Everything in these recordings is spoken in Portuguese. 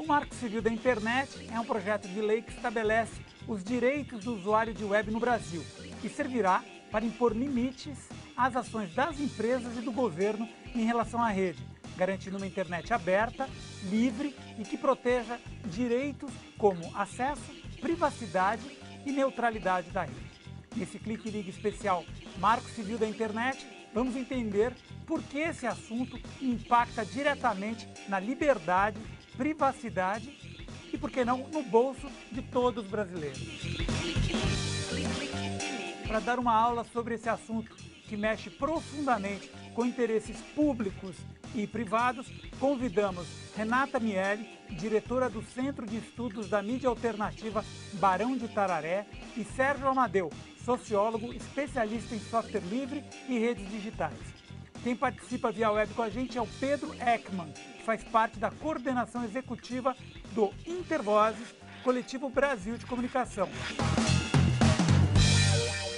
O Marco Civil da Internet é um projeto de lei que estabelece os direitos do usuário de web no Brasil e servirá para impor limites às ações das empresas e do governo em relação à rede, garantindo uma internet aberta, livre e que proteja direitos como acesso, privacidade e neutralidade da rede. Nesse Clique Ligue especial Marco Civil da Internet, vamos entender por que esse assunto impacta diretamente na liberdade, privacidade e, por que não, no bolso de todos os brasileiros. Para dar uma aula sobre esse assunto que mexe profundamente com interesses públicos e privados, convidamos Renata Miele, diretora do Centro de Estudos da Mídia Alternativa Barão de Itararé, e Sérgio Amadeu, sociólogo, especialista em software livre e redes digitais. Quem participa via web com a gente é o Pedro Ekman, que faz parte da coordenação executiva do Intervozes, Coletivo Brasil de Comunicação.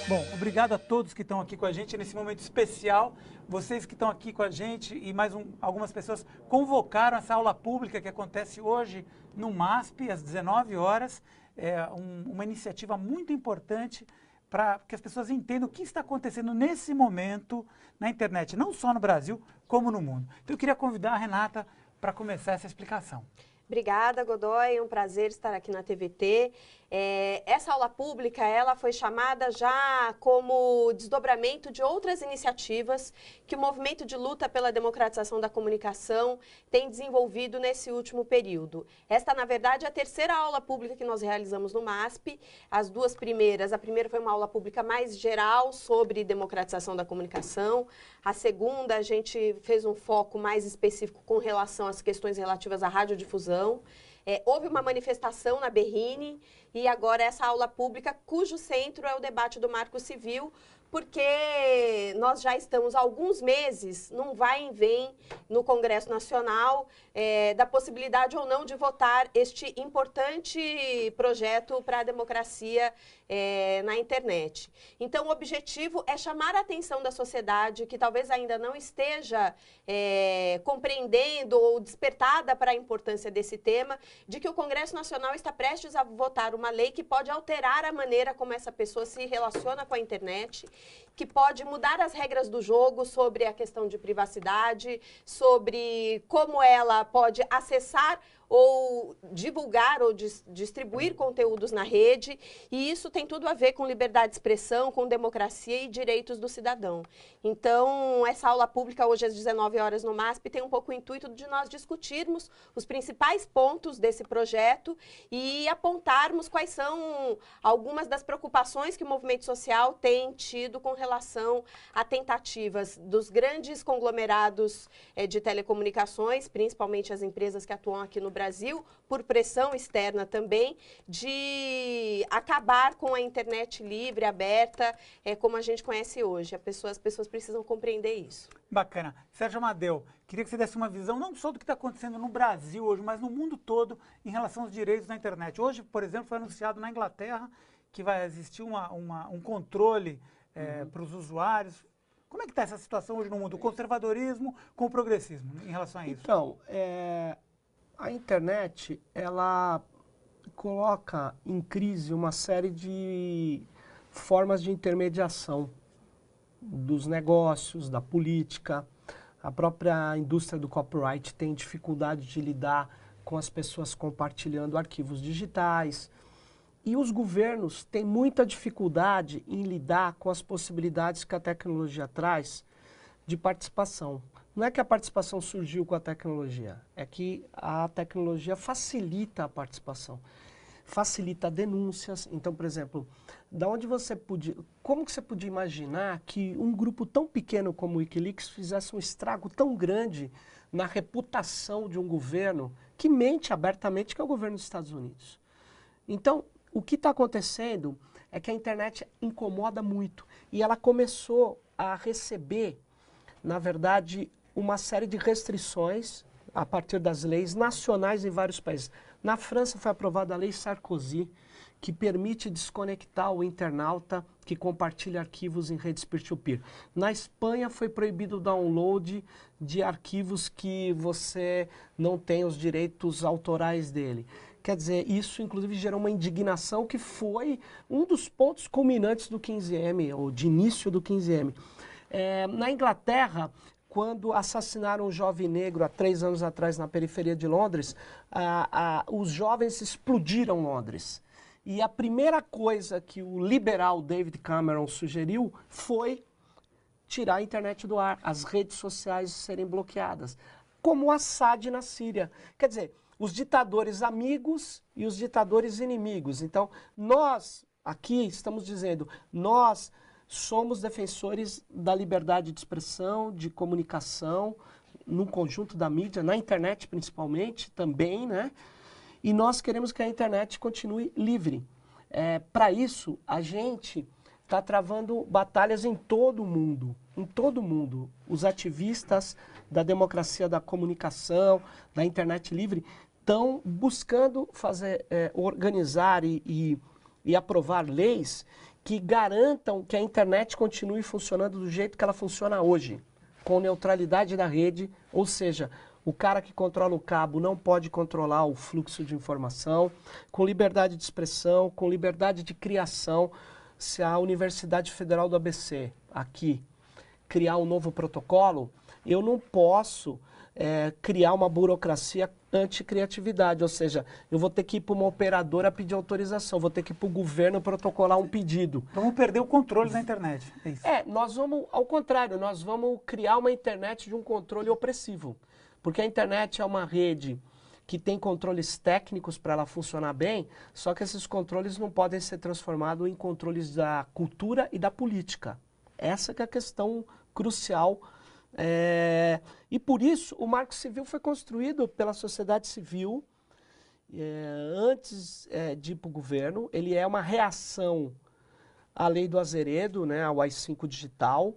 Bom, obrigado a todos que estão aqui com a gente nesse momento especial. Vocês que estão aqui com a gente e mais algumas pessoas convocaram essa aula pública que acontece hoje no MASP, às 19 horas. É uma iniciativa muito importante para que as pessoas entendam o que está acontecendo nesse momento na internet, não só no Brasil, como no mundo. Então eu queria convidar a Renata para começar essa explicação. Obrigada, Godoy, é um prazer estar aqui na TVT. Essa aula pública ela foi chamada já como desdobramento de outras iniciativas que o movimento de luta pela democratização da comunicação tem desenvolvido nesse último período. Esta, na verdade, é a terceira aula pública que nós realizamos no MASP. As duas primeiras, a primeira foi uma aula pública mais geral sobre democratização da comunicação. A segunda, a gente fez um foco mais específico com relação às questões relativas à radiodifusão. Houve uma manifestação na Berrine e agora essa aula pública, cujo centro é o debate do Marco Civil, porque nós já estamos há alguns meses num vai e vem no Congresso Nacional da possibilidade ou não de votar este importante projeto para a democracia na internet. Então, o objetivo é chamar a atenção da sociedade que talvez ainda não esteja compreendendo ou despertada para a importância desse tema, de que o Congresso Nacional está prestes a votar uma lei que pode alterar a maneira como essa pessoa se relaciona com a internet, que pode mudar as regras do jogo sobre a questão de privacidade, sobre como ela pode acessar ou divulgar ou distribuir conteúdos na rede, e isso tem tudo a ver com liberdade de expressão, com democracia e direitos do cidadão. Então, essa aula pública hoje às 19 horas no MASP tem um pouco o intuito de nós discutirmos os principais pontos desse projeto e apontarmos quais são algumas das preocupações que o movimento social tem tido com relação a tentativas dos grandes conglomerados de telecomunicações, principalmente as empresas que atuam aqui no Brasil, por pressão externa também, de acabar com a internet livre, aberta, como a gente conhece hoje. As pessoas precisam compreender isso. Bacana. Sérgio Amadeu, queria que você desse uma visão não só do que está acontecendo no Brasil hoje, mas no mundo todo em relação aos direitos na internet. Hoje, por exemplo, foi anunciado na Inglaterra que vai existir um controle para os usuários. Como é que está essa situação hoje no mundo? O conservadorismo com o progressismo em relação a isso? Então, a internet, ela coloca em crise uma série de formas de intermediação dos negócios, da política. A própria indústria do copyright tem dificuldade de lidar com as pessoas compartilhando arquivos digitais. E os governos têm muita dificuldade em lidar com as possibilidades que a tecnologia traz de participação. Não é que a participação surgiu com a tecnologia, é que a tecnologia facilita a participação, facilita denúncias. Então, por exemplo, como que você podia imaginar que um grupo tão pequeno como o Wikileaks fizesse um estrago tão grande na reputação de um governo que mente abertamente, que é o governo dos Estados Unidos? Então, o que está acontecendo é que a internet incomoda muito e ela começou a receber, na verdade, uma série de restrições a partir das leis nacionais em vários países. Na França foi aprovada a Lei Sarkozy, que permite desconectar o internauta que compartilha arquivos em redes peer-to-peer. Na Espanha foi proibido o download de arquivos que você não tem os direitos autorais dele. Quer dizer, isso inclusive gerou uma indignação que foi um dos pontos culminantes do 15M, ou de início do 15M. Na Inglaterra, quando assassinaram um jovem negro há 3 anos atrás na periferia de Londres, os jovens explodiram Londres. E a primeira coisa que o liberal David Cameron sugeriu foi tirar a internet do ar, as redes sociais serem bloqueadas, como o Assad na Síria. Quer dizer, os ditadores amigos e os ditadores inimigos. Então, nós aqui estamos dizendo, nós somos defensores da liberdade de expressão, de comunicação, no conjunto da mídia, na internet principalmente, também, né? E nós queremos que a internet continue livre. Para isso, a gente está travando batalhas em todo o mundo. Em todo o mundo. Os ativistas da democracia da comunicação, da internet livre, estão buscando organizar e aprovar leis que garantam que a internet continue funcionando do jeito que ela funciona hoje, com neutralidade da rede, ou seja, o cara que controla o cabo não pode controlar o fluxo de informação, com liberdade de expressão, com liberdade de criação. Se a Universidade Federal do ABC, aqui, criar um novo protocolo, eu não posso criar uma burocracia anti-criatividade, ou seja, eu vou ter que ir para uma operadora pedir autorização, vou ter que ir para o governo protocolar um pedido. Vamos perder o controle da internet, é isso? Nós vamos, ao contrário, nós vamos criar uma internet de um controle opressivo, porque a internet é uma rede que tem controles técnicos para ela funcionar bem, só que esses controles não podem ser transformados em controles da cultura e da política. Essa que é a questão crucial. E por isso o Marco Civil foi construído pela sociedade civil antes de ir para o governo. Ele é uma reação à lei do Azeredo, né, ao AI-5 digital,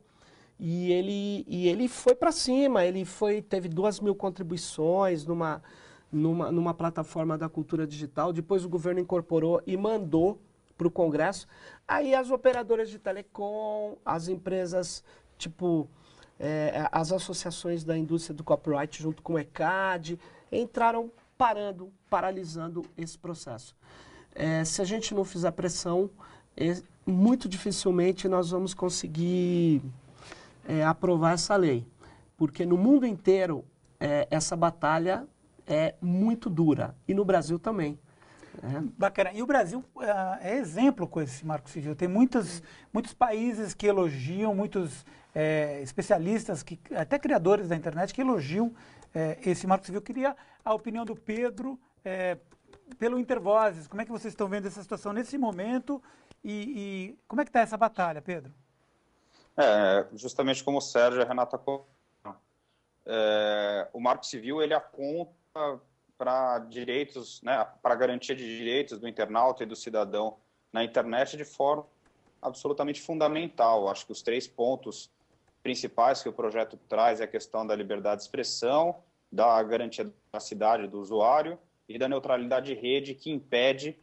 e ele foi para cima. Ele teve 2.000 contribuições numa plataforma da cultura digital. Depois o governo incorporou e mandou para o Congresso. Aí as operadoras de telecom, as empresas tipo as associações da indústria do copyright junto com o ECAD entraram paralisando esse processo. Se a gente não fizer pressão, muito dificilmente nós vamos conseguir aprovar essa lei, porque no mundo inteiro essa batalha é muito dura, e no Brasil também. Bacana. E o Brasil é exemplo com esse Marco Civil. Tem muitos países que elogiam, muitos especialistas, até criadores da internet, que elogiam esse Marco Civil. Eu queria a opinião do Pedro pelo Intervozes. Como é que vocês estão vendo essa situação nesse momento e como é que está essa batalha, Pedro? Justamente como o Sérgio e a Renata colocaram, o Marco Civil ele aponta para direitos, né, para garantia de direitos do internauta e do cidadão na internet de forma absolutamente fundamental. Acho que os 3 pontos principais que o projeto traz é a questão da liberdade de expressão, da garantia da privacidade do usuário e da neutralidade de rede, que impede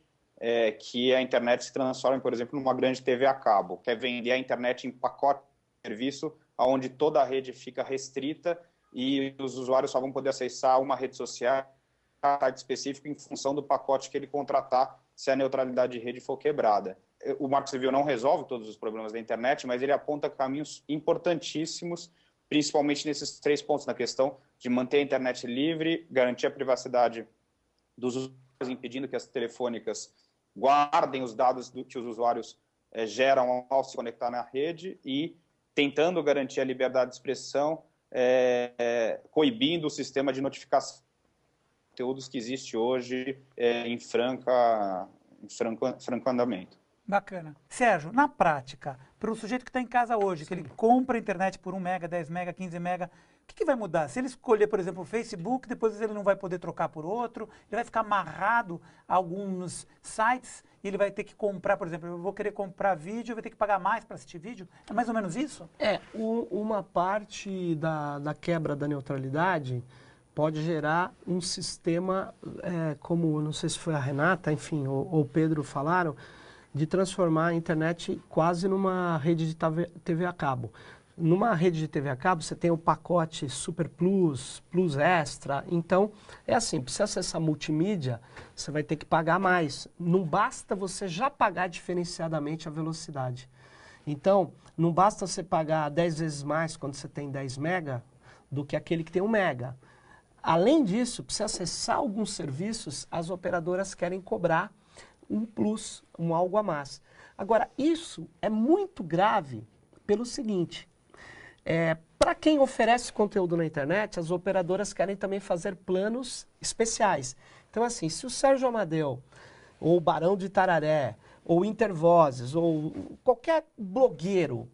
que a internet se transforme, por exemplo, numa grande TV a cabo, que é vender a internet em pacote de serviço, onde toda a rede fica restrita e os usuários só vão poder acessar uma rede social específico em função do pacote que ele contratar, se a neutralidade de rede for quebrada. O Marco Civil não resolve todos os problemas da internet, mas ele aponta caminhos importantíssimos, principalmente nesses 3 pontos, na questão de manter a internet livre, garantir a privacidade dos usuários, impedindo que as telefônicas guardem os dados que os usuários geram ao se conectar na rede e tentando garantir a liberdade de expressão, coibindo o sistema de notificação conteúdos que existe hoje em franco andamento. Bacana. Sérgio, na prática, para o sujeito que está em casa hoje, que ele compra a internet por 1 mega, 10 mega, 15 mega, o que vai mudar? Se ele escolher, por exemplo, o Facebook, depois ele não vai poder trocar por outro, ele vai ficar amarrado a alguns sites e ele vai ter que comprar, por exemplo, eu vou querer comprar vídeo, eu vou ter que pagar mais para assistir vídeo? É mais ou menos isso? Uma parte da quebra da neutralidade pode gerar um sistema, como, não sei se foi a Renata, enfim, ou o Pedro falaram, de transformar a internet quase numa rede de TV a cabo. Numa rede de TV a cabo, você tem o pacote Super Plus, Plus Extra. Então, é assim, para você acessar multimídia, você vai ter que pagar mais. Não basta você já pagar diferenciadamente a velocidade. Então, não basta você pagar 10 vezes mais quando você tem 10 mega do que aquele que tem 1 mega. Além disso, para você acessar alguns serviços, as operadoras querem cobrar um plus, um algo a mais. Agora, isso é muito grave pelo seguinte... para quem oferece conteúdo na internet, as operadoras querem também fazer planos especiais. Então, assim, se o Sérgio Amadeu, ou o Barão de Itararé, ou Intervozes, ou qualquer blogueiro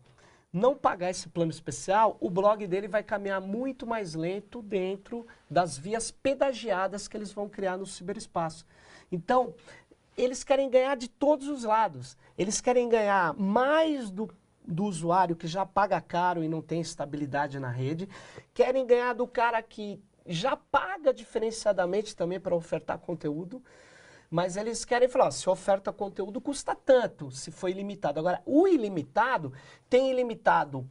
não pagar esse plano especial, o blog dele vai caminhar muito mais lento dentro das vias pedagiadas que eles vão criar no ciberespaço. Então, eles querem ganhar de todos os lados. Eles querem ganhar mais do usuário que já paga caro e não tem estabilidade na rede, querem ganhar do cara que já paga diferenciadamente também para ofertar conteúdo, mas eles querem falar, ó, se oferta conteúdo custa tanto, se for ilimitado. Agora, o ilimitado, tem ilimitado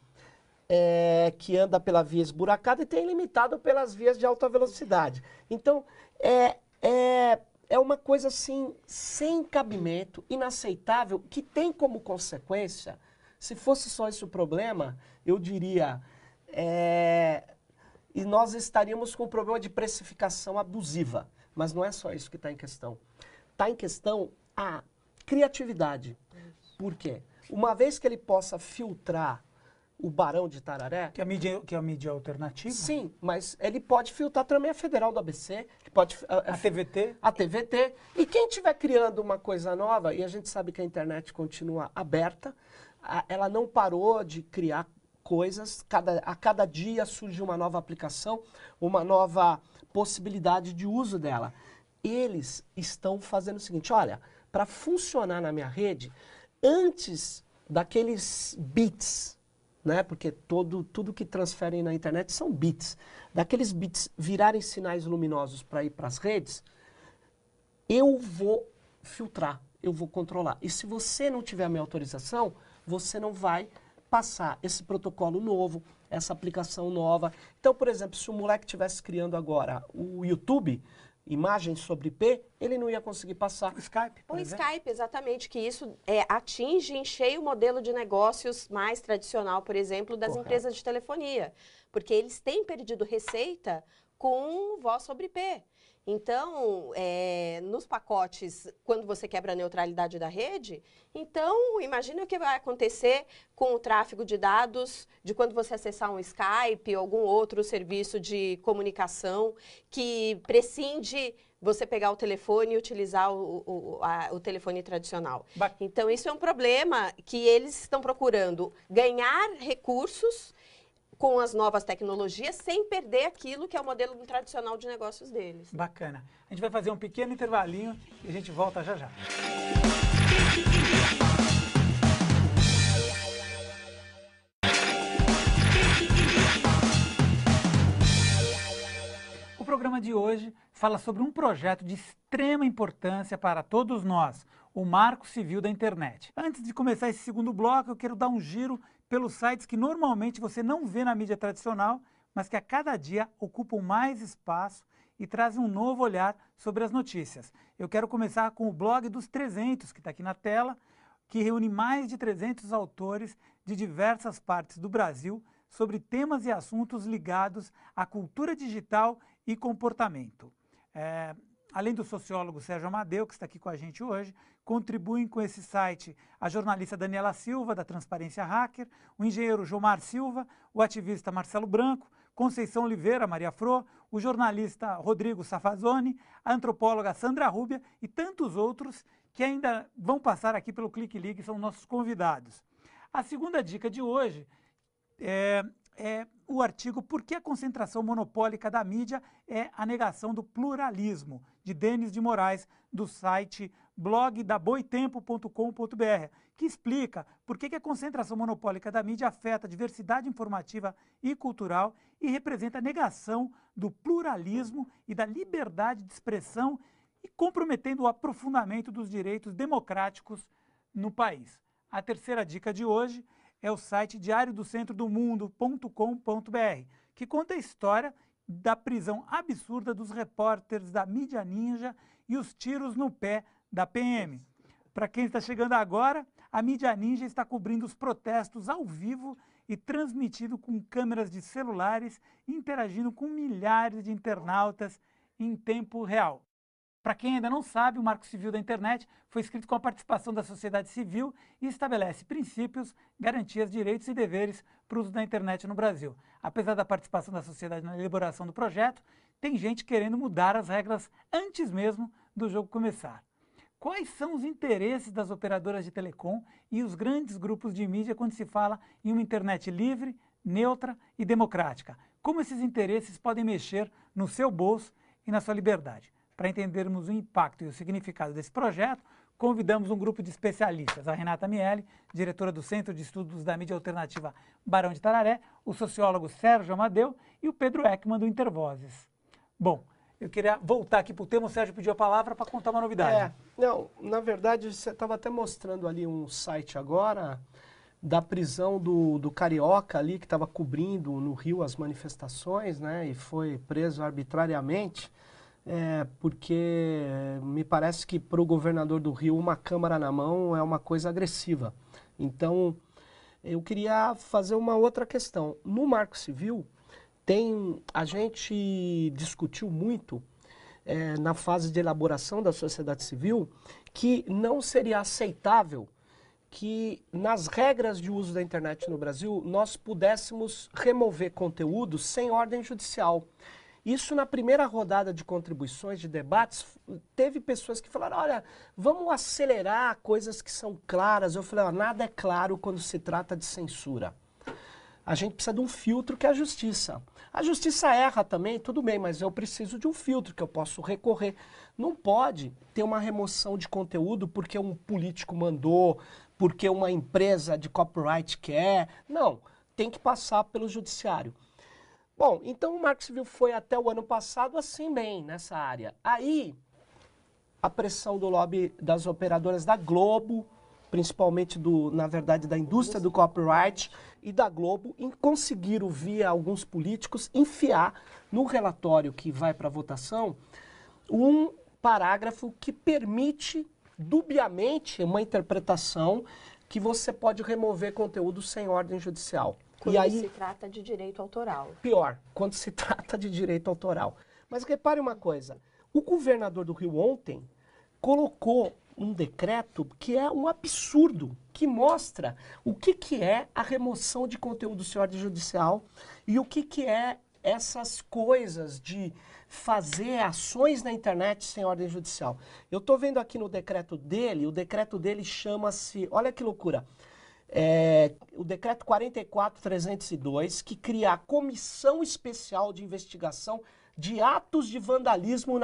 que anda pela via esburacada e tem ilimitado pelas vias de alta velocidade. Então, é uma coisa assim, sem cabimento, inaceitável, que tem como consequência... Se fosse só esse o problema, eu diria, e nós estaríamos com um problema de precificação abusiva. Mas não é só isso que está em questão. Está em questão a criatividade. Por quê? Uma vez que ele possa filtrar o Barão de Itararé... Que é a mídia alternativa? Sim, mas ele pode filtrar também a Federal do ABC, que pode, a TVT. A TVT. E quem estiver criando uma coisa nova, e a gente sabe que a internet continua aberta, ela não parou de criar coisas, a cada dia surge uma nova aplicação, uma nova possibilidade de uso dela. Eles estão fazendo o seguinte, olha, para funcionar na minha rede, antes daqueles bits, né, porque tudo que transferem na internet são bits, daqueles bits virarem sinais luminosos para ir para as redes, eu vou filtrar, eu vou controlar. E se você não tiver a minha autorização, você não vai passar esse protocolo novo, essa aplicação nova. Então, por exemplo, se o moleque estivesse criando agora o YouTube, imagens sobre IP, ele não ia conseguir passar. O Skype, por o exemplo. Skype, exatamente, que isso atinge em cheio o modelo de negócios mais tradicional, por exemplo, das empresas de telefonia. Porque eles têm perdido receita com voz sobre IP. Então, nos pacotes, quando você quebra a neutralidade da rede, então, imagine o que vai acontecer com o tráfego de dados de quando você acessar um Skype ou algum outro serviço de comunicação que prescinde você pegar o telefone e utilizar o telefone tradicional. Então, isso é um problema que eles estão procurando ganhar recursos com as novas tecnologias, sem perder aquilo que é o modelo tradicional de negócios deles. Bacana. A gente vai fazer um pequeno intervalinho e a gente volta já já. O programa de hoje fala sobre um projeto de extrema importância para todos nós, o Marco Civil da Internet. Antes de começar esse segundo bloco, eu quero dar um giro pelos sites que normalmente você não vê na mídia tradicional, mas que a cada dia ocupam mais espaço e trazem um novo olhar sobre as notícias. Eu quero começar com o blog dos 300, que está aqui na tela, que reúne mais de 300 autores de diversas partes do Brasil sobre temas e assuntos ligados à cultura digital e comportamento. Além do sociólogo Sérgio Amadeu, que está aqui com a gente hoje, contribuem com esse site a jornalista Daniela Silva, da Transparência Hacker, o engenheiro Jomar Silva, o ativista Marcelo Branco, Conceição Oliveira, Maria Fro, o jornalista Rodrigo Safazoni, a antropóloga Sandra Rúbia e tantos outros que ainda vão passar aqui pelo Clique Ligue, são nossos convidados. A segunda dica de hoje é o artigo Por que a concentração monopólica da mídia é a negação do pluralismo, de Denis de Moraes, do site blogdaboitempo.com.br, que explica por que a concentração monopólica da mídia afeta a diversidade informativa e cultural e representa a negação do pluralismo e da liberdade de expressão e comprometendo o aprofundamento dos direitos democráticos no país. A terceira dica de hoje é o site diariodocentrodomundo.com.br, que conta a história da prisão absurda dos repórteres da mídia ninja e os tiros no pé da PM. Para quem está chegando agora, a mídia ninja está cobrindo os protestos ao vivo e transmitindo com câmeras de celulares, interagindo com milhares de internautas em tempo real. Para quem ainda não sabe, o Marco Civil da Internet foi escrito com a participação da sociedade civil e estabelece princípios, garantias, direitos e deveres para o uso da internet no Brasil. Apesar da participação da sociedade na elaboração do projeto, tem gente querendo mudar as regras antes mesmo do jogo começar. Quais são os interesses das operadoras de telecom e os grandes grupos de mídia quando se fala em uma internet livre, neutra e democrática? Como esses interesses podem mexer no seu bolso e na sua liberdade? Para entendermos o impacto e o significado desse projeto, convidamos um grupo de especialistas, a Renata Miele, diretora do Centro de Estudos da Mídia Alternativa Barão de Tararé, o sociólogo Sérgio Amadeu e o Pedro Ekman do Intervozes. Bom, eu queria voltar aqui para o tema, o Sérgio pediu a palavra para contar uma novidade. Não, na verdade, você estava até mostrando ali um site agora da prisão do Carioca ali, que estava cobrindo no Rio as manifestações, né, e foi preso arbitrariamente. Porque me parece que para o governador do Rio uma câmara na mão é uma coisa agressiva. Então, eu queria fazer uma outra questão. No Marco Civil, a gente discutiu muito na fase de elaboração da sociedade civil que não seria aceitável que nas regras de uso da internet no Brasil nós pudéssemos remover conteúdos sem ordem judicial. Isso na primeira rodada de contribuições, de debates, teve pessoas que falaram, olha, vamos acelerar coisas que são claras. Eu falei, nada é claro quando se trata de censura. A gente precisa de um filtro que é a justiça. A justiça erra também, tudo bem, mas eu preciso de um filtro que eu posso recorrer. Não pode ter uma remoção de conteúdo porque um político mandou, porque uma empresa de copyright quer. Não, tem que passar pelo judiciário. Bom, então o Marco Civil foi até o ano passado assim bem nessa área. Aí, a pressão do lobby das operadoras da Globo, principalmente na verdade, da indústria do copyright e da Globo, conseguiram, via alguns políticos, enfiar no relatório que vai para votação um parágrafo que permite, dubiamente, uma interpretação que você pode remover conteúdo sem ordem judicial. Quando se trata de direito autoral. Pior, quando se trata de direito autoral. Mas repare uma coisa, o governador do Rio ontem colocou um decreto que é um absurdo, que mostra o que é a remoção de conteúdo sem ordem judicial e o que é essas coisas de fazer ações na internet sem ordem judicial. Eu estou vendo aqui no decreto dele, o decreto dele chama-se, olha que loucura, o decreto 44.302, que cria a Comissão Especial de Investigação de Atos de Vandalismo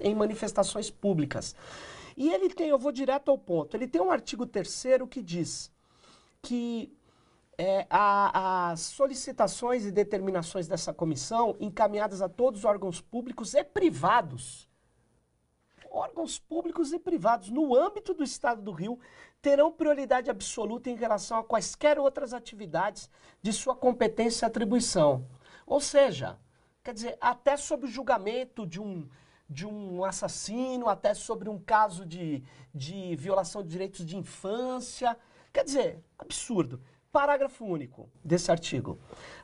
em Manifestações Públicas. E ele tem, eu vou direto ao ponto, ele tem um artigo 3º que diz que as solicitações e determinações dessa comissão encaminhadas a todos os órgãos públicos e privados, no âmbito do Estado do Rio, terão prioridade absoluta em relação a quaisquer outras atividades de sua competência e atribuição. Ou seja, quer dizer, até sobre o julgamento de um assassino, até sobre um caso de violação de direitos de infância. Quer dizer, absurdo. Parágrafo único desse artigo.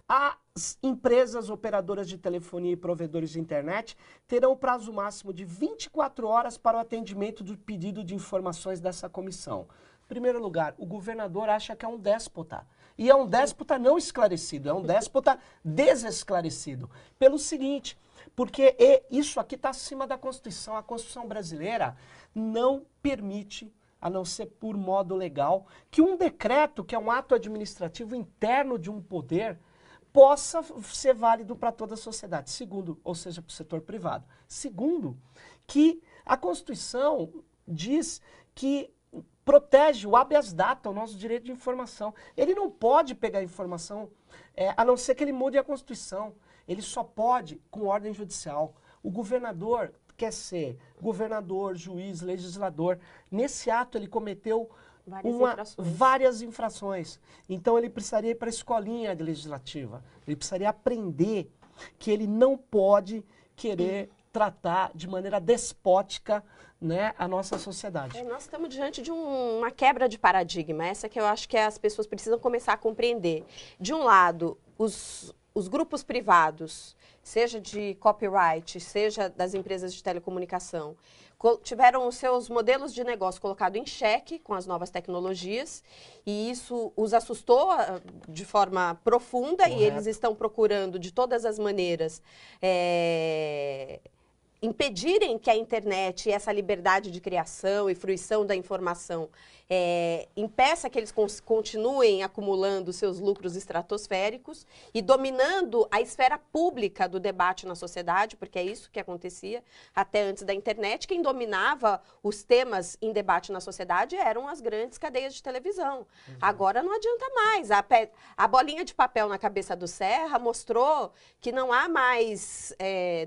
As empresas operadoras de telefonia e provedores de internet terão prazo máximo de 24 horas para o atendimento do pedido de informações dessa comissão. Em primeiro lugar, o governador acha que é um déspota. E é um déspota não esclarecido, é um déspota desesclarecido. Pelo seguinte, porque isso aqui está acima da Constituição. A Constituição brasileira não permite, a não ser por modo legal, que um decreto, que é um ato administrativo interno de um poder, possa ser válido para toda a sociedade. Segundo, ou seja, para o setor privado. Segundo, que a Constituição diz que protege o habeas data, o nosso direito de informação. Ele não pode pegar informação, a não ser que ele mude a Constituição. Ele só pode com ordem judicial. O governador quer ser governador, juiz, legislador. Nesse ato ele cometeu várias infrações. Então ele precisaria ir para a escolinha legislativa. Ele precisaria aprender que ele não pode querer tratar de maneira despótica, né, a nossa sociedade. Nós estamos diante de uma quebra de paradigma, essa que eu acho que as pessoas precisam começar a compreender. De um lado, os grupos privados, seja de copyright, seja das empresas de telecomunicação, tiveram os seus modelos de negócio colocados em xeque com as novas tecnologias, e isso os assustou de forma profunda. Correto. E eles estão procurando de todas as maneiras impedirem que a internet e essa liberdade de criação e fruição da informação impeça que eles continuem acumulando seus lucros estratosféricos e dominando a esfera pública do debate na sociedade, porque é isso que acontecia até antes da internet. Quem dominava os temas em debate na sociedade eram as grandes cadeias de televisão. Uhum. Agora não adianta mais. A bolinha de papel na cabeça do Serra mostrou que não há mais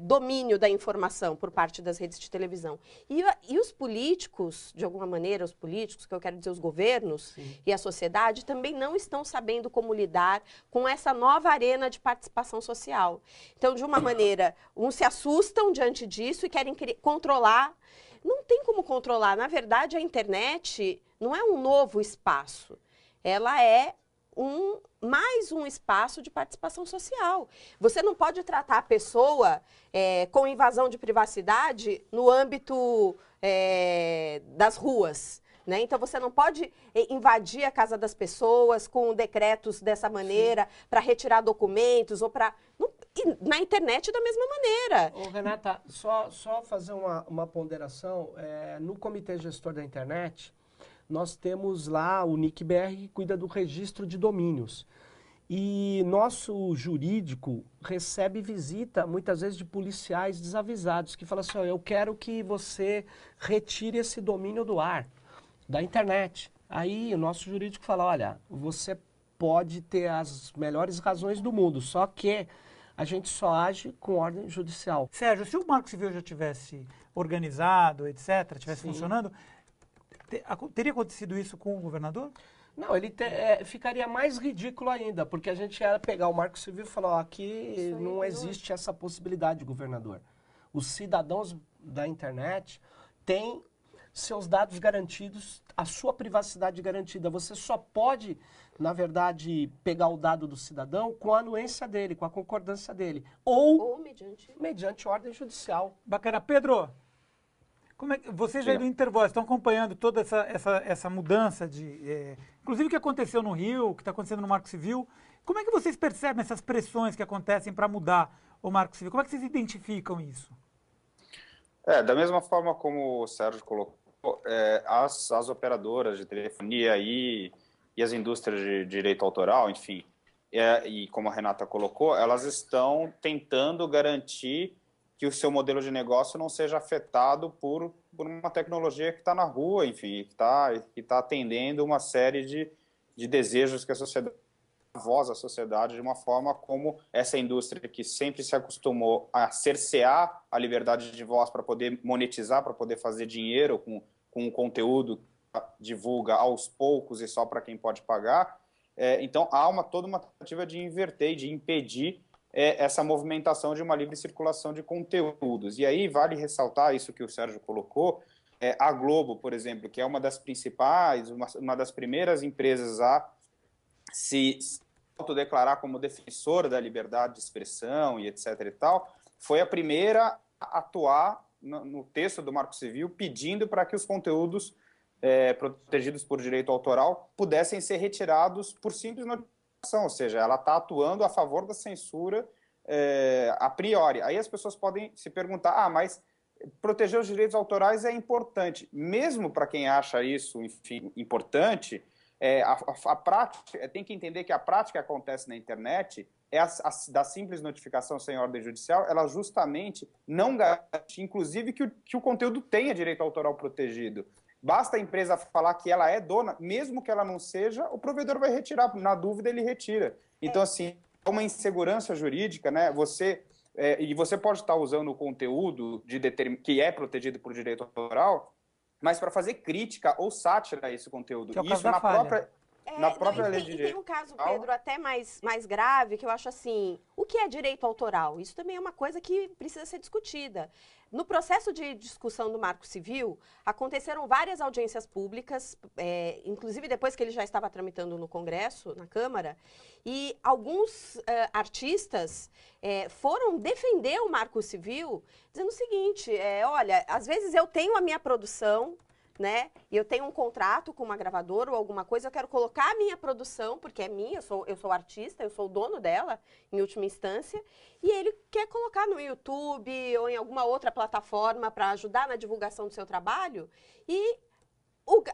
domínio da informação por parte das redes de televisão. E os políticos, de alguma maneira, os políticos, que eu quero dizer os governos, sim, e a sociedade, também não estão sabendo como lidar com essa nova arena de participação social. Então, de uma maneira, uns se assustam diante disso e querem controlar. Não tem como controlar. Na verdade, a internet não é um novo espaço. Ela é mais um espaço de participação social. Você não pode tratar a pessoa com invasão de privacidade no âmbito das ruas, né? Então, você não pode invadir a casa das pessoas com decretos dessa maneira para retirar documentos ou para... Na internet, da mesma maneira. Ô, Renata, só fazer uma ponderação. No Comitê Gestor da Internet, nós temos lá o NIC-BR, que cuida do registro de domínios. E nosso jurídico recebe visita, muitas vezes, de policiais desavisados, que falam assim, eu quero que você retire esse domínio do ar, da internet. Aí o nosso jurídico fala, olha, você pode ter as melhores razões do mundo, só que a gente só age com ordem judicial. Sérgio, se o Marco Civil já tivesse organizado, etc., tivesse funcionando, teria acontecido isso com o governador? Não, ele ficaria mais ridículo ainda, porque a gente ia pegar o Marco Civil e falar, aqui não existe essa possibilidade, governador. Os cidadãos da internet têm seus dados garantidos, a sua privacidade garantida. Você só pode, na verdade, pegar o dado do cidadão com a anuência dele, com a concordância dele. Ou mediante ordem judicial. Bacana. Pedro, como é que vocês aí do Intervoz estão acompanhando toda essa mudança inclusive o que aconteceu no Rio, o que está acontecendo no Marco Civil? Como é que vocês percebem essas pressões que acontecem para mudar o Marco Civil? Como é que vocês identificam isso? Da mesma forma como o Sérgio colocou, as operadoras de telefonia e as indústrias de direito autoral, enfim, e como a Renata colocou, elas estão tentando garantir que o seu modelo de negócio não seja afetado por uma tecnologia que está na rua, enfim, que está atendendo uma série de desejos que a sociedade, a voz da sociedade, de uma forma como essa indústria que sempre se acostumou a cercear a liberdade de voz para poder monetizar, para poder fazer dinheiro com o conteúdo que divulga aos poucos e só para quem pode pagar. Então, há toda uma tentativa de inverter e de impedir essa movimentação de uma livre circulação de conteúdos. E aí vale ressaltar isso que o Sérgio colocou, a Globo, por exemplo, que é uma das principais, uma das primeiras empresas a se autodeclarar como defensora da liberdade de expressão e etc. e tal, foi a primeira a atuar no texto do Marco Civil pedindo para que os conteúdos protegidos por direito autoral pudessem ser retirados por simples notificação, ou seja, ela está atuando a favor da censura a priori. Aí as pessoas podem se perguntar, mas proteger os direitos autorais é importante. Mesmo para quem acha isso, enfim, importante, a prática, tem que entender que a prática que acontece na internet da simples notificação sem ordem judicial, ela justamente não garante, inclusive, que o conteúdo tenha direito autoral protegido. Basta a empresa falar que ela é dona, mesmo que ela não seja, o provedor vai retirar. Na dúvida, ele retira. Então, assim, é uma insegurança jurídica, né? E você pode estar usando o conteúdo que é protegido por direito autoral, mas para fazer crítica ou sátira a esse conteúdo. Que é o E caso isso da na falha. própria lei de Tem direito um caso, autoral. Pedro, até mais grave, que eu acho assim, o que é direito autoral? Isso também é uma coisa que precisa ser discutida. No processo de discussão do Marco Civil, aconteceram várias audiências públicas, inclusive depois que ele já estava tramitando no Congresso, na Câmara, e alguns artistas foram defender o Marco Civil, dizendo o seguinte, olha, às vezes eu tenho a minha produção, né? E eu tenho um contrato com uma gravadora ou alguma coisa, eu quero colocar a minha produção, porque é minha, eu sou artista, eu sou o dono dela, em última instância, e ele quer colocar no YouTube ou em alguma outra plataforma para ajudar na divulgação do seu trabalho, e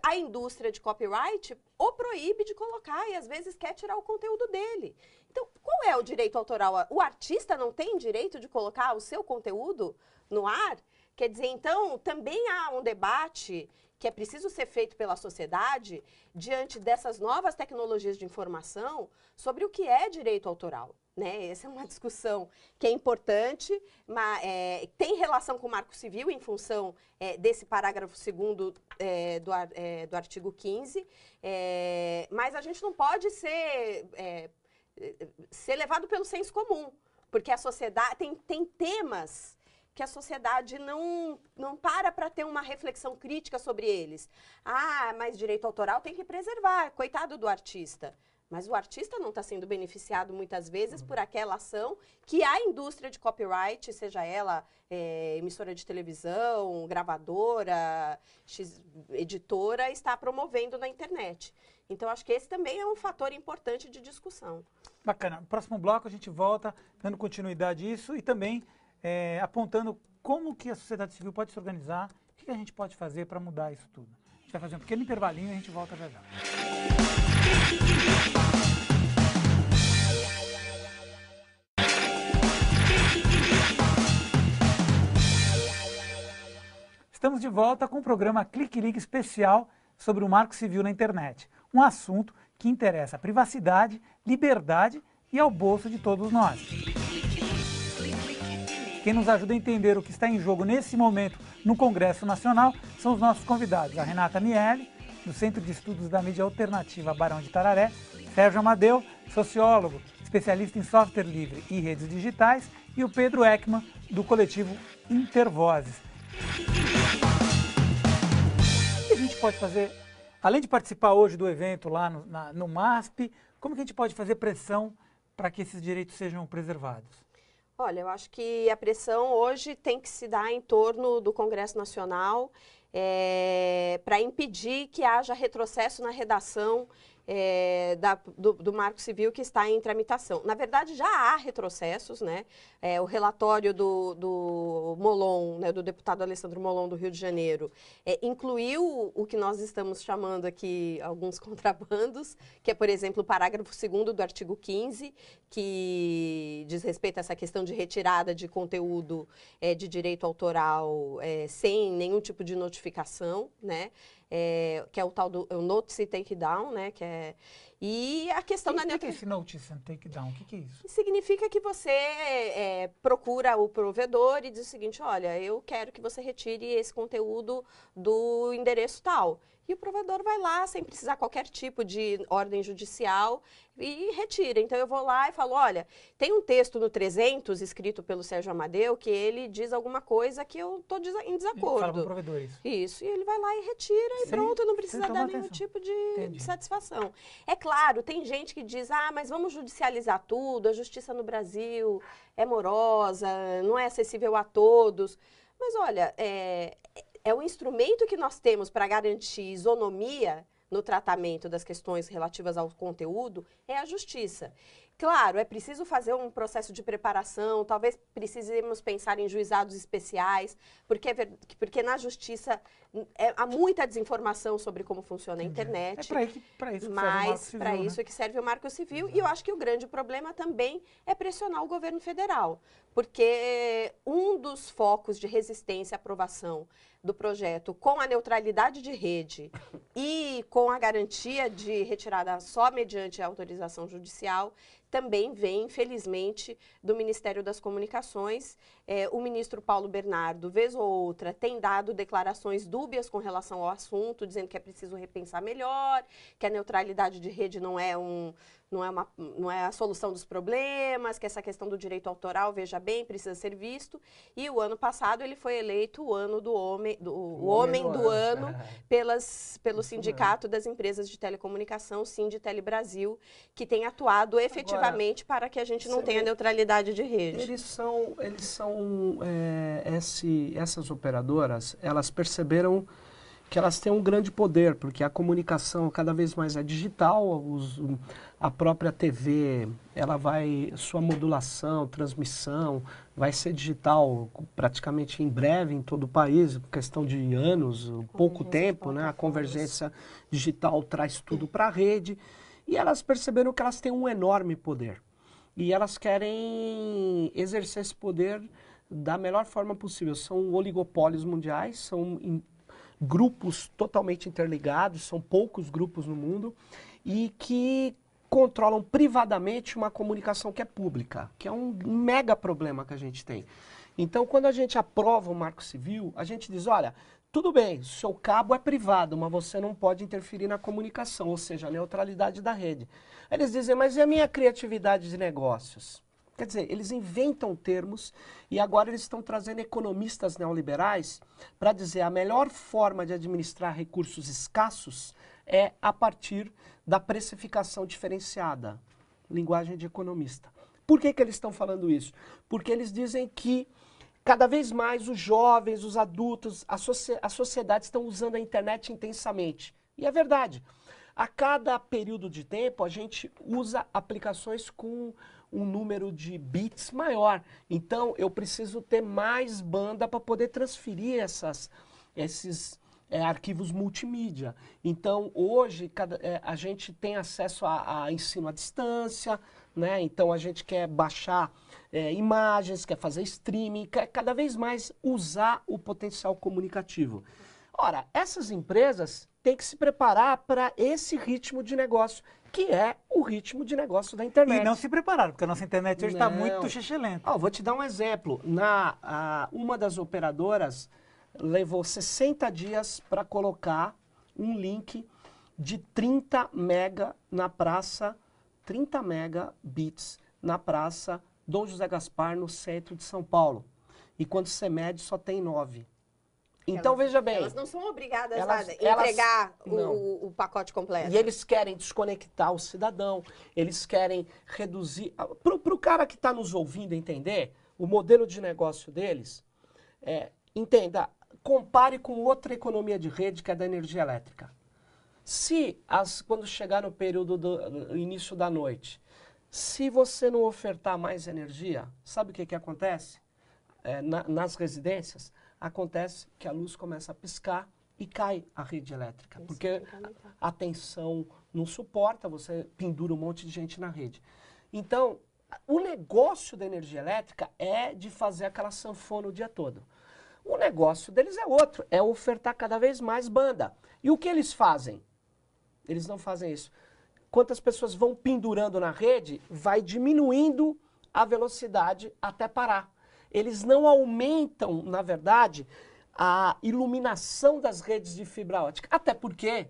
a indústria de copyright o proíbe de colocar e às vezes quer tirar o conteúdo dele. Então, qual é o direito autoral? O artista não tem direito de colocar o seu conteúdo no ar? Quer dizer, então, também há um debate que é preciso ser feito pela sociedade diante dessas novas tecnologias de informação sobre o que é direito autoral. Né? Essa é uma discussão que é importante, mas tem relação com o Marco Civil em função desse parágrafo 2º do artigo 15, mas a gente não pode ser levado pelo senso comum, porque a sociedade tem temas que a sociedade não para ter uma reflexão crítica sobre eles. Ah, mas direito autoral tem que preservar, coitado do artista. Mas o artista não está sendo beneficiado muitas vezes por aquela ação que a indústria de copyright, seja ela emissora de televisão, gravadora, editora, está promovendo na internet. Então, acho que esse também é um fator importante de discussão. Bacana. No próximo bloco a gente volta dando continuidade a isso e também apontando como que a sociedade civil pode se organizar, o que a gente pode fazer para mudar isso tudo. A gente vai fazer um pequeno intervalinho e a gente volta já já. Estamos de volta com o programa Clique Ligue especial sobre o Marco Civil na internet. Um assunto que interessa a privacidade, liberdade e ao bolso de todos nós. Quem nos ajuda a entender o que está em jogo nesse momento no Congresso Nacional são os nossos convidados, a Renata Miele, do Centro de Estudos da Mídia Alternativa Barão de Tararé, Sérgio Amadeu, sociólogo, especialista em software livre e redes digitais, e o Pedro Ekman, do coletivo Intervozes. O que a gente pode fazer, além de participar hoje do evento lá no MASP, como que a gente pode fazer pressão para que esses direitos sejam preservados? Olha, eu acho que a pressão hoje tem que se dar em torno do Congresso Nacional para impedir que haja retrocesso na redação do Marco Civil que está em tramitação. Na verdade, já há retrocessos, né? O relatório do Molon, né, do deputado Alessandro Molon, do Rio de Janeiro, incluiu o que nós estamos chamando aqui alguns contrabandos, que é, por exemplo, o parágrafo 2º do artigo 15, que diz respeito a essa questão de retirada de conteúdo de direito autoral sem nenhum tipo de notificação, né? Que é o tal do Notice Take Down, né? E a questão da neutralidade. O que é esse Notice and Take Down? O que é isso? Significa que você procura o provedor e diz o seguinte, olha, eu quero que você retire esse conteúdo do endereço tal. E o provedor vai lá, sem precisar qualquer tipo de ordem judicial, e retira. Então, eu vou lá e falo, olha, tem um texto no 300, escrito pelo Sérgio Amadeu, que ele diz alguma coisa que eu estou em desacordo. Fala para o provedor isso. Isso, e ele vai lá e retira e pronto, não precisa dar nenhum tipo de satisfação. É claro, tem gente que diz, mas vamos judicializar tudo, a justiça no Brasil é morosa, não é acessível a todos. Mas, olha, é um instrumento que nós temos para garantir isonomia no tratamento das questões relativas ao conteúdo, é a justiça. Claro, é preciso fazer um processo de preparação, talvez precisemos pensar em juizados especiais, porque na justiça há muita desinformação sobre como funciona a internet. Para isso que serve o Marco Mas Civil, para né? isso é que serve o Marco Civil. E eu acho que o grande problema também é pressionar o governo federal, porque um dos focos de resistência à aprovação do projeto com a neutralidade de rede e com a garantia de retirada só mediante autorização judicial também vem, infelizmente, do Ministério das Comunicações. O ministro Paulo Bernardo, vez ou outra, tem dado declarações dúbias com relação ao assunto, dizendo que é preciso repensar melhor, que a neutralidade de rede não é a solução dos problemas, que essa questão do direito autoral, veja bem, precisa ser visto. E o ano passado ele foi eleito o ano do homem do ano pelo Sindicato das Empresas de Telecomunicação, Sinditele Brasil, que tem atuado efetivamente para que a gente não tenha neutralidade de rede. Essas operadoras, elas perceberam que elas têm um grande poder, porque a comunicação cada vez mais é digital, a própria TV, sua modulação, transmissão, vai ser digital praticamente em breve em todo o país, questão de anos, pouco tempo, né? A convergência digital traz tudo para a rede, e elas perceberam que elas têm um enorme poder. E elas querem exercer esse poder da melhor forma possível. São oligopólios mundiais, são grupos totalmente interligados, são poucos grupos no mundo, e que controlam privadamente uma comunicação que é pública, que é um mega problema que a gente tem. Então, quando a gente aprova o Marco Civil, a gente diz, olha, tudo bem, o seu cabo é privado, mas você não pode interferir na comunicação, ou seja, a neutralidade da rede. Aí eles dizem, mas e a minha criatividade de negócios? Quer dizer, eles inventam termos e agora eles estão trazendo economistas neoliberais para dizer a melhor forma de administrar recursos escassos é a partir da precificação diferenciada, linguagem de economista. Por que eles estão falando isso? Porque eles dizem que cada vez mais os jovens, os adultos, a sociedade estão usando a internet intensamente. E é verdade. A cada período de tempo, a gente usa aplicações com um número de bits maior. Então, eu preciso ter mais banda para poder transferir esses arquivos multimídia. Então, hoje, a gente tem acesso a ensino à distância, né? Então, a gente quer baixar imagens, quer fazer streaming, quer cada vez mais usar o potencial comunicativo. Ora, essas empresas têm que se preparar para esse ritmo de negócio, que é o ritmo de negócio da internet. E não se prepararam, porque a nossa internet hoje está muito xixelenta. Vou te dar um exemplo. Uma das operadoras levou 60 dias para colocar um link de 30 mega na praça, 30 megabits na praça Dom José Gaspar, no centro de São Paulo. E quando você mede, só tem 9. Então, veja bem. Elas não são obrigadas a entregar o pacote completo. E eles querem desconectar o cidadão, eles querem reduzir. Para o cara que está nos ouvindo entender, o modelo de negócio deles, entenda, compare com outra economia de rede, que é da energia elétrica. Quando chegar no período do início da noite, se você não ofertar mais energia, sabe o que acontece? Nas residências, acontece que a luz começa a piscar e cai a rede elétrica, porque a tensão não suporta, você pendura um monte de gente na rede. Então, o negócio da energia elétrica é de fazer aquela sanfona o dia todo. O negócio deles é outro, é ofertar cada vez mais banda. E o que eles fazem? Eles não fazem isso. Quantas pessoas vão pendurando na rede, vai diminuindo a velocidade até parar. Eles não aumentam, na verdade, a iluminação das redes de fibra ótica. Até porque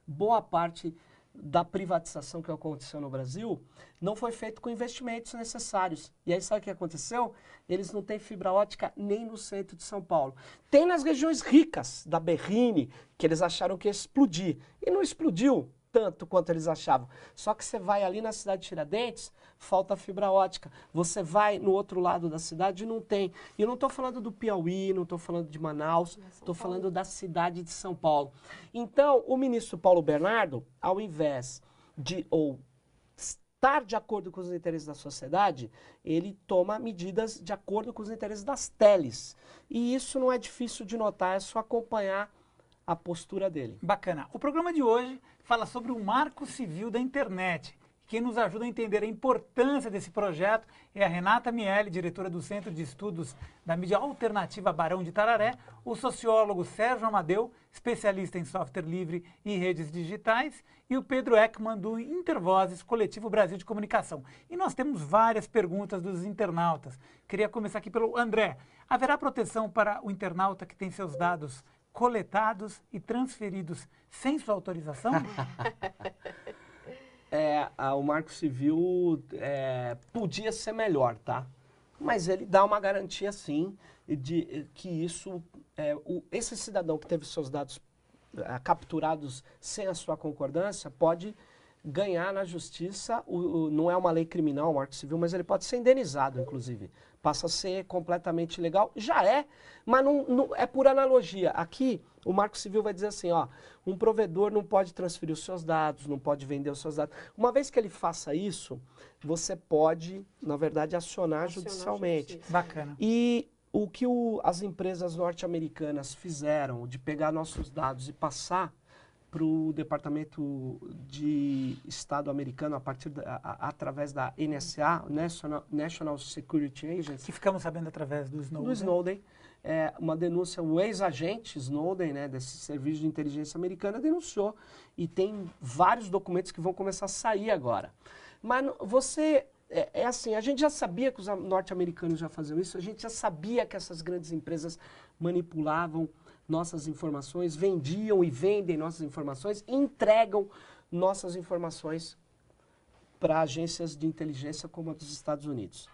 boa parte da privatização que aconteceu no Brasil não foi feito com investimentos necessários. E aí sabe o que aconteceu? Eles não têm fibra ótica nem no centro de São Paulo. Tem nas regiões ricas da Berrini, que eles acharam que ia explodir. E não explodiu tanto quanto eles achavam. Só que você vai ali na cidade de Tiradentes, falta fibra ótica. Você vai no outro lado da cidade e não tem. E eu não estou falando do Piauí, não estou falando de Manaus, estou falando da cidade de São Paulo. Então, o ministro Paulo Bernardo, ao invés de estar de acordo com os interesses da sociedade, ele toma medidas de acordo com os interesses das teles. E isso não é difícil de notar, é só acompanhar a postura dele. Bacana. O programa de hoje fala sobre o Marco Civil da Internet. Quem nos ajuda a entender a importância desse projeto é a Renata Miele, diretora do Centro de Estudos da Mídia Alternativa Barão de Tararé, o sociólogo Sérgio Amadeu, especialista em software livre e redes digitais, e o Pedro Ekman, do Intervozes, Coletivo Brasil de Comunicação. E nós temos várias perguntas dos internautas. Queria começar aqui pelo André. Haverá proteção para o internauta que tem seus dados coletados e transferidos sem sua autorização? O Marco Civil podia ser melhor, tá? Mas ele dá uma garantia, sim, de que isso, esse cidadão que teve seus dados capturados sem a sua concordância pode ganhar na justiça, não é uma lei criminal, o Marco Civil, mas ele pode ser indenizado, inclusive. Passa a ser completamente legal. Já é, mas não é por analogia. Aqui, o Marco Civil vai dizer assim, ó, um provedor não pode transferir os seus dados, não pode vender os seus dados. Uma vez que ele faça isso, você pode, na verdade, acionar judicialmente. Bacana. E o que as empresas norte-americanas fizeram de pegar nossos dados e passar para o Departamento de Estado americano através da NSA, National Security Agency. Que ficamos sabendo através do Snowden. Do Snowden. Uma denúncia, o ex-agente Snowden, né, desse serviço de inteligência americana, denunciou. E tem vários documentos que vão começar a sair agora. Mas assim, a gente já sabia que os norte-americanos já faziam isso, a gente já sabia que essas grandes empresas manipulavam nossas informações, vendiam e vendem nossas informações, entregam nossas informações para agências de inteligência como a dos Estados Unidos.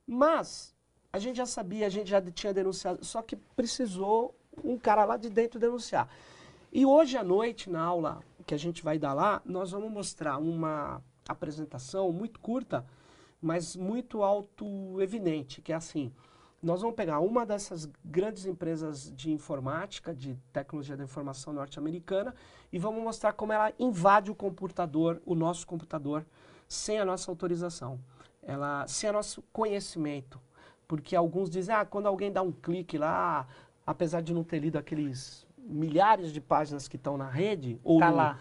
Mas a gente já sabia, a gente já tinha denunciado, só que precisou um cara lá de dentro denunciar. E hoje à noite, na aula que a gente vai dar lá, nós vamos mostrar uma apresentação muito curta, mas muito auto-evidente, que é assim: nós vamos pegar uma dessas grandes empresas de informática, de tecnologia da informação norte-americana, e vamos mostrar como ela invade o computador, o nosso computador, sem a nossa autorização, sem o nosso conhecimento. Porque alguns dizem, quando alguém dá um clique lá, apesar de não ter lido aqueles milhares de páginas que estão na rede, ou lá.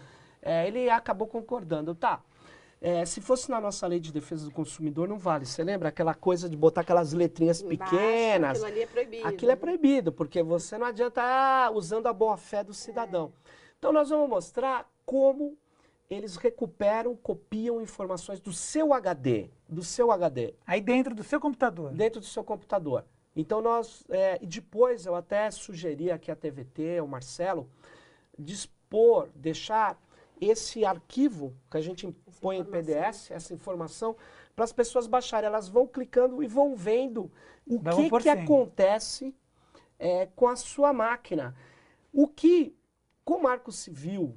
Ele acabou concordando. Tá. Se fosse na nossa lei de defesa do consumidor, não vale. Você lembra aquela coisa de botar aquelas letrinhas pequenas? Aquilo ali é proibido. Aquilo é proibido, porque você não adianta usando a boa-fé do cidadão. Então, nós vamos mostrar como eles recuperam, copiam informações do seu HD. Aí dentro do seu computador. Dentro do seu computador. Então, e depois eu até sugeri aqui a TVT, o Marcelo, deixar esse arquivo que a gente põe em PDF, essa informação, para as pessoas baixarem. Elas vão clicando e vão vendo o que acontece com a sua máquina. O que, com o Marco Civil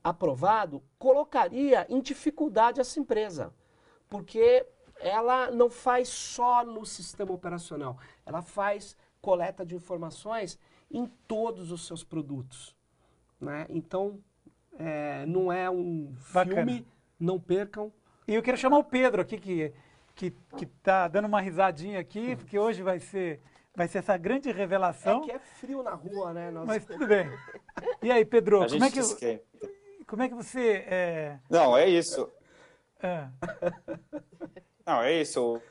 aprovado, colocaria em dificuldade essa empresa. Porque ela não faz só no sistema operacional, ela faz coleta de informações em todos os seus produtos, né? Então, não é um filme, não percam. E eu quero chamar o Pedro aqui, que tá dando uma risadinha aqui, porque hoje vai ser essa grande revelação. É frio na rua, né? Mas tudo bem. E aí, Pedro, como é que você... Não, é isso. Não, é isso.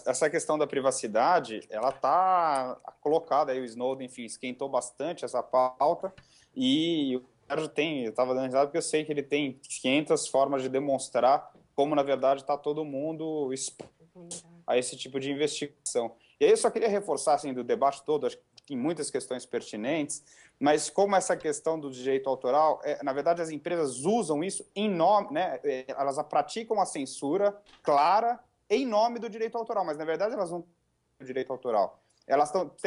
Essa questão da privacidade, ela está colocada aí, o Snowden, enfim, esquentou bastante essa pauta, e o Sérgio eu estava dando risada porque eu sei que ele tem 500 formas de demonstrar como, na verdade, está todo mundo exposto a esse tipo de investigação. E aí eu só queria reforçar, assim, do debate todo, acho que tem muitas questões pertinentes, mas como essa questão do direito autoral, na verdade, as empresas usam isso em nome, né, elas praticam a censura clara em nome do direito autoral, mas, na verdade, elas não têm o direito autoral.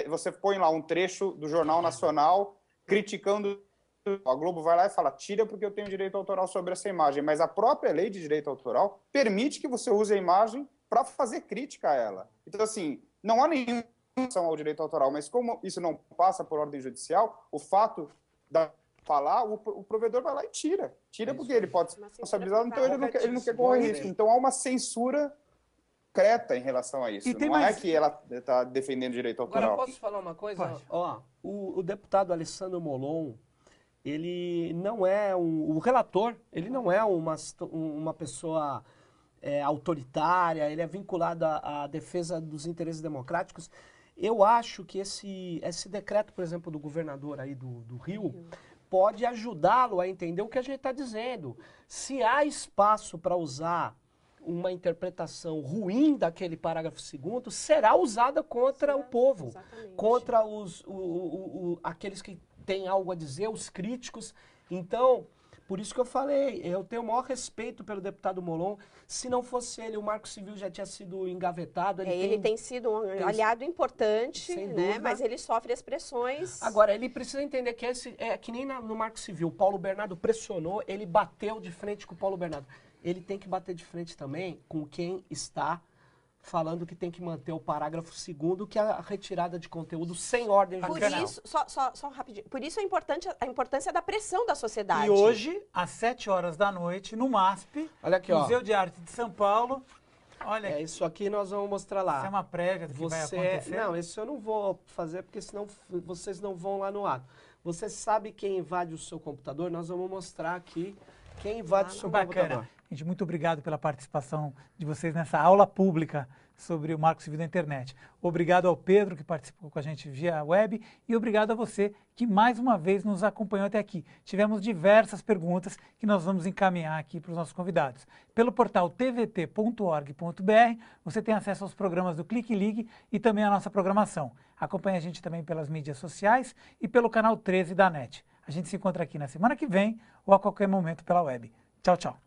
Você põe lá um trecho do Jornal Nacional criticando, a Globo vai lá e fala, tira porque eu tenho direito autoral sobre essa imagem, mas a própria lei de direito autoral permite que você use a imagem para fazer crítica a ela. Então, assim, não há nenhuma relação ao direito autoral, mas como isso não passa por ordem judicial, o fato da falar, o provedor vai lá e tira. Tira porque ele pode ser responsabilizado, então ele não quer correr risco. Então há uma censura concreta em relação a isso. Não é que ela está defendendo direito autoral. Agora, posso falar uma coisa? Ó, o deputado Alessandro Molon, ele não é o relator, ele não é uma pessoa autoritária, ele é vinculado à defesa dos interesses democráticos. Eu acho que esse decreto, por exemplo, do governador aí do Rio, pode ajudá-lo a entender o que a gente está dizendo. Se há espaço para usar uma interpretação ruim daquele parágrafo 2º, será usada contra o povo, exatamente. Contra aqueles que têm algo a dizer, os críticos. Então, por isso que eu falei, eu tenho o maior respeito pelo deputado Molon. Se não fosse ele, o Marco Civil já tinha sido engavetado. Ele tem sido um aliado importante, sem né? dúvida. Mas ele sofre as pressões. Agora, ele precisa entender que que nem no Marco Civil, o Paulo Bernardo pressionou, ele bateu de frente com o Paulo Bernardo. Ele tem que bater de frente também com quem está falando que tem que manter o parágrafo 2º, que é a retirada de conteúdo sem ordem judicial. Por isso, só rapidinho, por isso a importância da pressão da sociedade. E hoje, às 7 horas da noite, no MASP, olha aqui, Museu de Arte de São Paulo, olha aqui. Isso aqui nós vamos mostrar lá. Isso é uma prévia do que vai acontecer. Não, isso eu não vou fazer, porque senão vocês não vão lá no ato. Você sabe quem invade o seu computador? Nós vamos mostrar aqui quem invade o seu computador. Gente, muito obrigado pela participação de vocês nessa aula pública sobre o Marco Civil da Internet. Obrigado ao Pedro, que participou com a gente via web, e obrigado a você, que mais uma vez nos acompanhou até aqui. Tivemos diversas perguntas que nós vamos encaminhar aqui para os nossos convidados. Pelo portal tvt.org.br, você tem acesso aos programas do Clique Ligue e também à nossa programação. Acompanhe a gente também pelas mídias sociais e pelo canal 13 da NET. A gente se encontra aqui na semana que vem ou a qualquer momento pela web. Tchau, tchau.